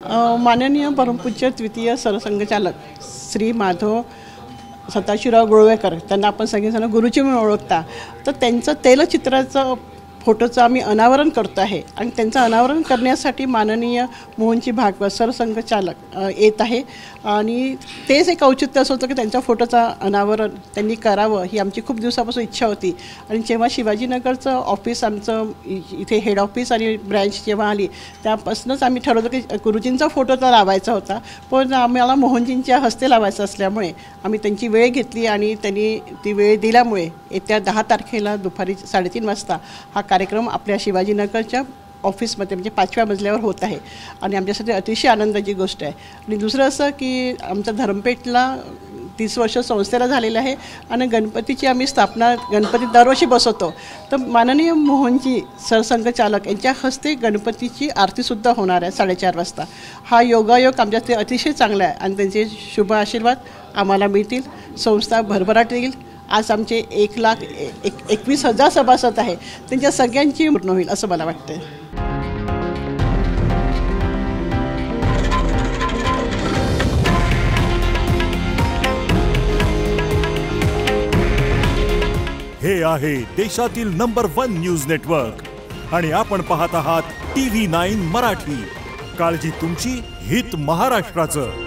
माननीय परमपूज्य द्वितीय सरसंघचालक श्री माधव सदाशिवराव गोळवेकर, त्यांना आपण सगळेजण गुरुजी म्हणून ओळखता, तर त्यांचं तैलचित्राचं फोटोचं आम्ही अनावरण करतो आहे आणि त्यांचं अनावरण करण्यासाठी माननीय मोहनजी भागवत सरसंघचालक येत आहे आणि तेच एक औचित्य असं होतं की त्यांच्या फोटोचं अनावरण त्यांनी करावं ही आमची खूप दिवसापासून इच्छा होती. आणि जेव्हा शिवाजीनगरचं ऑफिस आमचं इथे हेड ऑफिस आणि ब्रँच जेव्हा आली त्यापासूनच आम्ही ठरवलं की गुरुजींचा फोटो तर लावायचा होता, पण आम्हाला मोहनजींच्या हस्ते लावायचं असल्यामुळे आम्ही त्यांची वेळ घेतली आणि त्यांनी ती वेळ दिल्यामुळे येत्या 10 तारखेला दुपारी 3:30 वाजता हा कार्यक्रम आपल्या शिवाजीनगरच्या ऑफिसमध्ये म्हणजे 5व्या मजल्यावर होत आहे आणि आमच्यासाठी अतिशय आनंदाची गोष्ट आहे. आणि दुसरं असं की आमच्या धर्मपेठला 30 वर्ष संस्थेला झालेलं आहे आणि गणपतीची आम्ही स्थापना गणपती दरवर्षी बसवतो, तर माननीय मोहनजी सरसंघचालक यांच्या हस्ते गणपतीची आरतीसुद्धा होणार आहे 4:30 वाजता. हा योगायोग आमच्यासाठी अतिशय चांगला आहे आणि त्यांचे शुभ आशीर्वाद आम्हाला मिळतील, संस्था भरभराट येईल. आज आमचे 1,21,000 सभासद आहे, त्यांच्या सगळ्यांची पूर्ण होईल असं मला वाटतं. हे आहे देशातील नंबर 1 न्यूज नेटवर्क आणि आपण पाहत आहात TV9 मराठी. काळजी तुमची, हित महाराष्ट्राचं.